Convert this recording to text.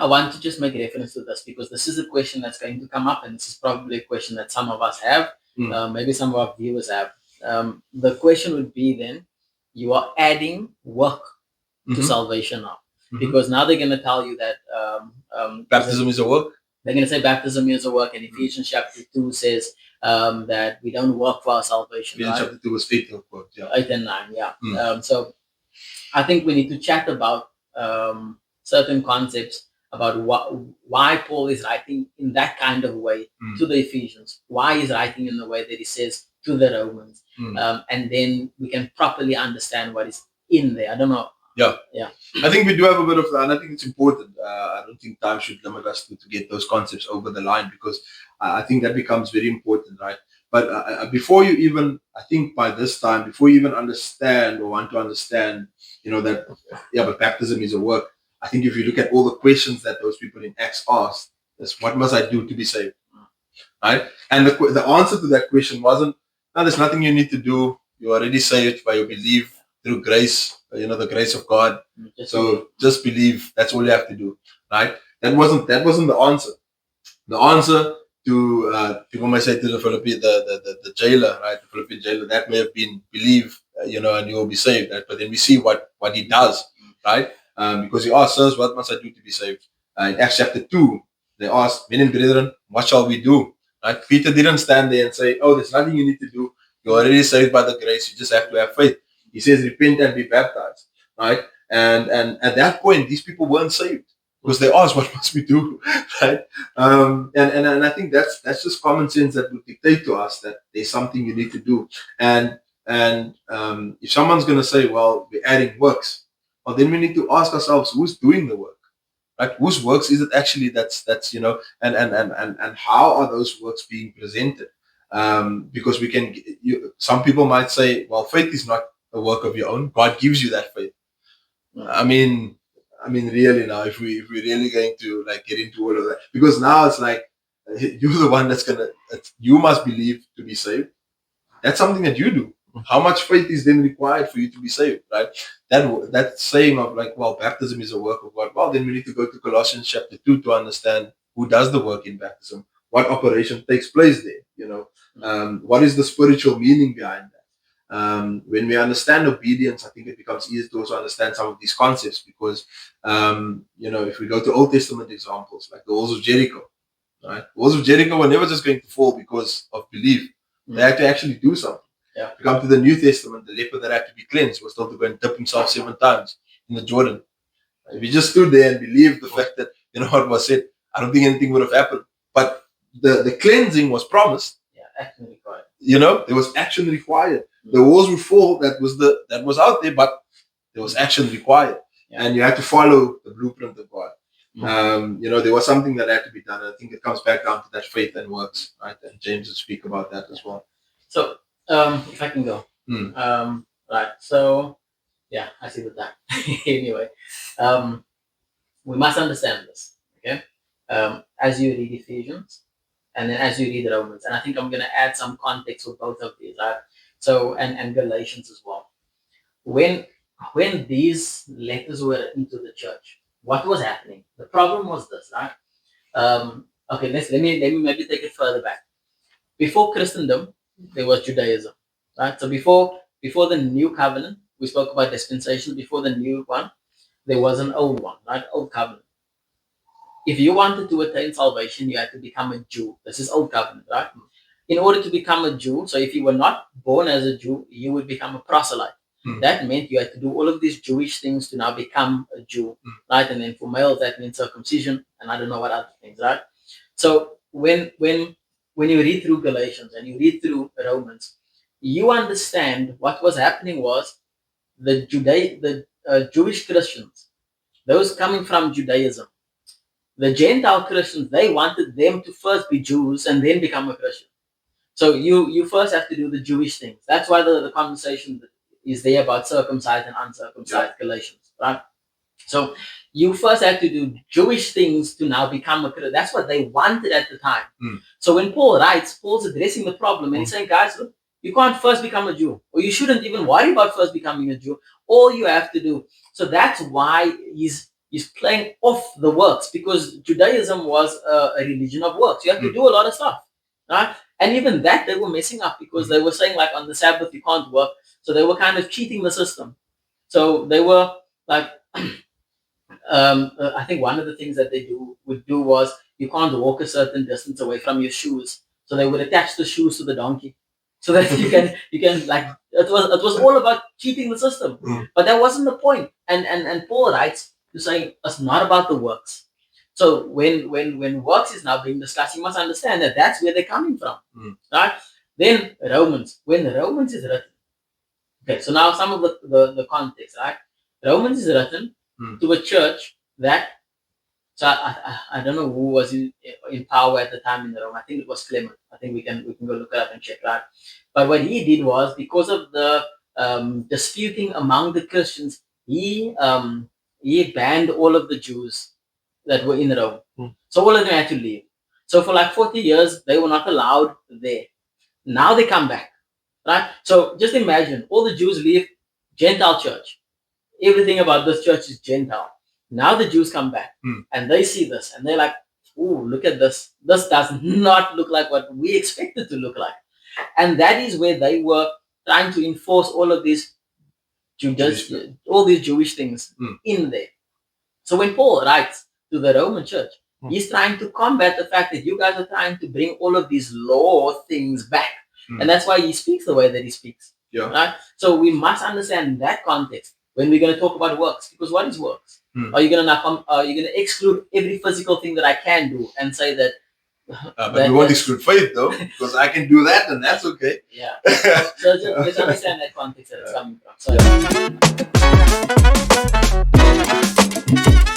I want to just make reference to this because this is a question that's going to come up, and this is probably a question that some of us have, maybe some of our viewers have. The question would be then, you are adding work to salvation now. Because now they're going to tell you that baptism is a work. They're going to say baptism is a work, and Ephesians chapter 2 says that we don't work for our salvation. Ephesians chapter 2 was 8 of work, 8 and 9, so I think we need to chat about certain concepts about why Paul is writing in that kind of way to the Ephesians, why he's writing in the way that he says to the Romans, and then we can properly understand what is in there. I don't know. Yeah. I think we do have a bit of that, and I think it's important. I don't think time should limit us to get those concepts over the line, because I think that becomes very important, right? But before you even, I think by this time, before you even understand or want to understand, that, but baptism is a work. I think if you look at all the questions that those people in Acts asked, is what must I do to be saved? Right? And the answer to that question wasn't, no, there's nothing you need to do. You're already saved by your belief through grace, the grace of God. So just believe. That's all you have to do, right? That wasn't the answer. The answer to people might say to the Philippian, the jailer, right? The Philippian jailer, that may have been believe, and you will be saved. Right? But then we see what he does, right? Because he asked, sirs, what must I do to be saved? In Acts chapter 2, they asked, men and brethren, what shall we do? Right? Peter didn't stand there and say, oh, there's nothing you need to do. You're already saved by the grace. You just have to have faith. He says, repent and be baptized, right? And at that point, these people weren't saved because they asked, what must we do, right? And I think that's just common sense that would dictate to us that there's something you need to do. And if someone's going to say, well, we're adding works, well, then we need to ask ourselves, who's doing the work, right? Whose works is it actually that's and how are those works being presented? Because some people might say, well, faith is not a work of your own. God gives you that faith. I mean, really now, if we're really going to get into all of that, because now it's like you're the one you must believe to be saved. That's something that you do. How much faith is then required for you to be saved, right? That saying of well, baptism is a work of God. Well, then we need to go to Colossians chapter 2 to understand who does the work in baptism, what operation takes place there. What is the spiritual meaning behind that? When we understand obedience, I think it becomes easier to also understand some of these concepts because, if we go to Old Testament examples, like the walls of Jericho, right? The walls of Jericho were never just going to fall because of belief. They had to actually do something. Yeah. We come to the New Testament, the leper that had to be cleansed was told to go and dip himself 7 times in the Jordan. If he just stood there and believed the fact that, what was said, I don't think anything would have happened. But the cleansing was promised. Yeah, action required. There was action required. The walls would fall. That was out there, but there was action required, and you had to follow the blueprint of God. There was something that had to be done. I think it comes back down to that faith and works, right? And James will speak about that as well. So, if I can go, right? So, I see the time. Anyway, we must understand this, okay? As you read Ephesians, and then as you read Romans, and I think I'm going to add some context for both of these, right? So, and Galatians as well. When these letters were into the church, what was happening? The problem was this, right? Okay, let me maybe take it further back. Before Christendom, there was Judaism, right? So before the new covenant, we spoke about dispensation. Before the new one, there was an old one, right? Old covenant. If you wanted to attain salvation, you had to become a Jew. This is old covenant, right? In order to become a Jew, so if you were not born as a Jew, you would become a proselyte. That meant you had to do all of these Jewish things to now become a Jew, right? And then for males, that means circumcision, and I don't know what other things, right? So when you read through Galatians and you read through Romans, you understand what was happening was the Jewish Christians, those coming from Judaism, the Gentile Christians, they wanted them to first be Jews and then become a Christian. So you first have to do the Jewish things. That's why the conversation is there about circumcised and uncircumcised Galatians, right? So you first have to do Jewish things to now become a Christian. That's what they wanted at the time. So when Paul writes, Paul's addressing the problem and he's saying, guys, look, you can't first become a Jew, or you shouldn't even worry about first becoming a Jew. All you have to do. So that's why he's is playing off the works, because Judaism was a religion of works. You have to do a lot of stuff, right? And even that they were messing up, because they were saying like on the Sabbath you can't work, so they were kind of cheating the system. So they were like, I think one of the things that they would do was you can't walk a certain distance away from your shoes, so they would attach the shoes to the donkey, so that you can like it was all about cheating the system, but that wasn't the point. And Paul writes to say it's not about the works. So when works is now being discussed, you must understand that that's where they're coming from, right? Then Romans, when Romans is written, okay, so now some of the context, right? Romans is written to a church that, so I don't know who was in power at the time in Rome. I think it was Clement. I think we can go look it up and check that. But what he did was, because of the disputing among the Christians, he banned all of the Jews that were in Rome. So all of them had to leave. So for like 40 years, they were not allowed there. Now they come back, right? So just imagine, all the Jews leave, Gentile church. Everything about this church is Gentile. Now the Jews come back and they see this and they're like, "Ooh, look at this. This does not look like what we expected to look like." And that is where they were trying to enforce all of these all these Jewish things in there. So when Paul writes to the Roman church, he's trying to combat the fact that you guys are trying to bring all of these law things back. And that's why he speaks the way that he speaks. Yeah. Right? So we must understand that context when we're going to talk about works. Because what is works? Are you going to exclude every physical thing that I can do and say that? But we won't exclude faith, though, because I can do that, and that's okay. Yeah. So just understand that context that it's coming from. So,